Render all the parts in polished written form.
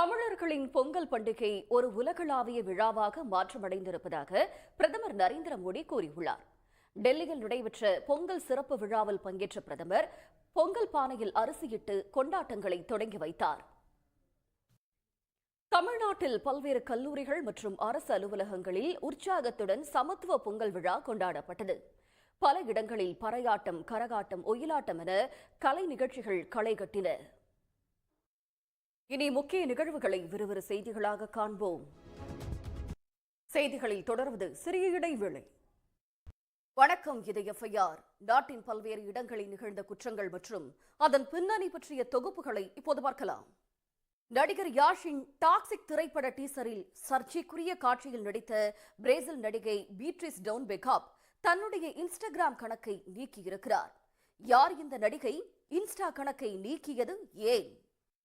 தமிழர்களின் பொங்கல் பண்டிகை ஒரு உலகளாவிய விழாவாக மாற்றமடைந்திருப்பதாக பிரதமர் நரேந்திர மோடி கூறியுள்ளார். டெல்லியில் நடைபெற்ற பொங்கல் சிறப்பு விழாவில் பங்கேற்ற பிரதமர் பொங்கல் பானையில் அரிசியிட்டு கொண்டாட்டங்களை தொடங்கி வைத்தார். தமிழ்நாட்டில் பல்வேறு கல்லூரிகள் மற்றும் அரசு அலுவலகங்களில் உற்சாகத்துடன் சமத்துவ பொங்கல் விழா கொண்டாடப்பட்டது. பல இடங்களில் பறையாட்டம், கரகாட்டம், ஒயிலாட்டம் என கலை நிகழ்ச்சிகள் களை கட்டின. இனி முக்கிய நிகழ்வுகளை விறுவிறு செய்திகளாக காண்போம். செய்திகளில் தொடர்வது சிறிய இடைவேளை. வணக்கம், இது FIR. நாட்டின் பல்வேறு இடங்களில் நிகழ்ந்த குற்றங்கள் மற்றும் அதன் பின்னணி பற்றிய தொகுப்புகளை இப்போது பார்க்கலாம். நடிகர் யாஷின் டாக்ஸிக் திரைப்பட டீசரில் சர்ச்சைக்குரிய காட்சியில் நடித்த பிரேசில் நடிகை பீட்ரிஸ் டவுன் பெக்காப் தன்னுடைய இன்ஸ்டாகிராம் கணக்கை நீக்கியிருக்கிறார். யார் இந்த நடிகை? இன்ஸ்டா கணக்கை நீக்கியது ஏன்?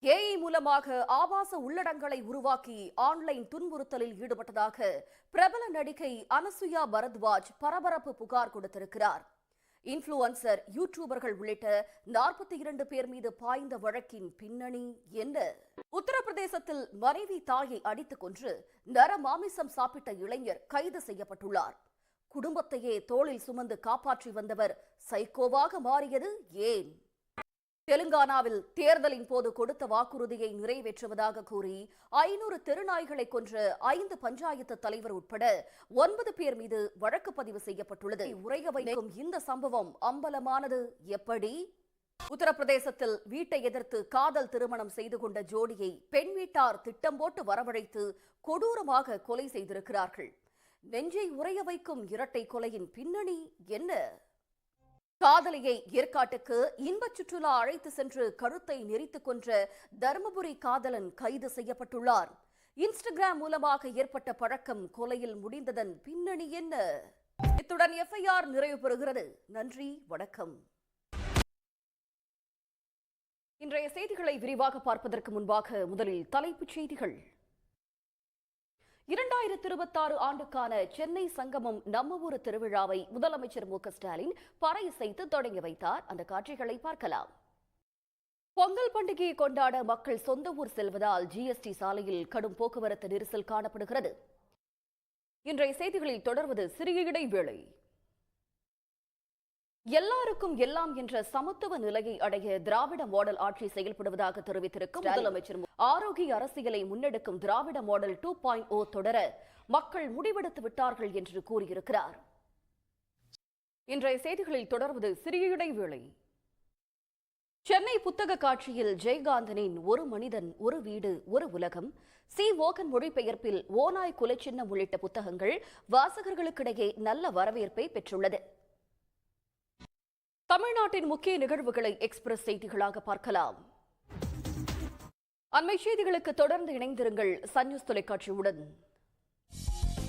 AI மூலமாக ஆபாச உள்ளடங்களை உருவாக்கி ஆன்லைன் துன்புறுத்தலில் ஈடுபட்டதாக பிரபல நடிகை அனசுயா பரத்வாஜ் பரபரப்பு புகார் கொடுத்திருக்கிறார். இன்ஃப்ளூயன்சர், யூடியூபர்கள் உள்ளிட்ட 42 பேர் மீது பாய்ந்த வழக்கின் பின்னணி என்ன? உத்தரப்பிரதேசத்தில் மனைவி தாயை அடித்துக் கொன்று நரமாமிசம் சாப்பிட்ட இளைஞர் கைது செய்யப்பட்டுள்ளார். குடும்பத்தையே தோளில் சுமந்து காப்பாற்றி வந்தவர் சைக்கோவாக மாறியது ஏன்? தெலுங்கானாவில் தேர்தலின் போது கொடுத்த வாக்குறுதியை நிறைவேற்றுவதாக கூறி 500 தெருநாய்களை கொன்ற 5 பஞ்சாயத்து தலைவர் உட்பட 9 பேர் மீது வழக்கு பதிவு செய்யப்பட்டுள்ளது. உறைய வைக்கும் இந்த சம்பவம் அம்பலமானது எப்படி? உத்தரப்பிரதேசத்தில் வீட்டை எதிர்த்து காதல் திருமணம் செய்து கொண்ட ஜோடியை பெண் வீட்டார் திட்டம் போட்டு வரவழைத்து கொடூரமாக கொலை செய்திருக்கிறார்கள். நெஞ்சை உறைய வைக்கும் இரட்டை கொலையின் பின்னணி என்ன? காதலியை ஏற்காட்டுக்கு இன்பச் சுற்றுலா அழைத்து சென்று கழுத்தை நெரித்துக் கொன்ற தருமபுரி காதலன் கைது செய்யப்பட்டுள்ளார். இன்ஸ்டாகிராம் மூலமாக ஏற்பட்ட பழக்கம் கொலையில் முடிந்ததன் பின்னணி என்ன? இத்துடன் FIR நிறைவு பெறுகிறது. நன்றி, வணக்கம். இன்றைய செய்திகளை விரிவாக பார்ப்பதற்கு முன்பாக முதலில் தலைப்புச் செய்திகள். 2026 ஆண்டுக்கான சென்னை சங்கமம் நம்ம ஊர் திருவிழாவை முதலமைச்சர் மு க ஸ்டாலின் பறை இசைத்து தொடங்கி வைத்தார். அந்த காட்சிகளை பார்க்கலாம். பொங்கல் பண்டிகையை கொண்டாட மக்கள் சொந்த ஊர் செல்வதால் GST சாலையில் கடும் போக்குவரத்து நெரிசல் காணப்படுகிறது. இன்றைய செய்திகளில் தொடர்வது சிறிய இடைவேளை. எல்லாருக்கும் எல்லாம் என்ற சமத்துவ நிலையை அடைய திராவிட மாடல் ஆட்சி செயல்படுவதாக தெரிவித்திருக்கும் முதலமைச்சர் ஆரோக்கிய அரசியலை முன்னெடுக்கும் திராவிட மாடல் 2.0 தொடர மக்கள் முடிவெடுத்து விட்டார்கள் என்று கூறியிருக்கிறார். இன்றைய செய்திகளில் தொடர்வது சிறிய இடைவேளை. சென்னை புத்தக காட்சியில் ஜெயகாந்தனின் ஒரு மனிதன் ஒரு வீடு ஒரு உலகம், சி மோகன் மொழிபெயர்ப்பில் ஓநாய் குலச்சின்னம் உள்ளிட்ட புத்தகங்கள் வாசகர்களுக்கிடையே நல்ல வரவேற்பை பெற்றுள்ளது. தமிழ்நாட்டின் முக்கிய நிகழ்வுகளை எக்ஸ்பிரஸ் செய்திகளாக பார்க்கலாம். அண்மை செய்திகளுக்கு தொடர்ந்து இணைந்திருங்கள் சன் நியூஸ் தொலைக்காட்சியுடன்.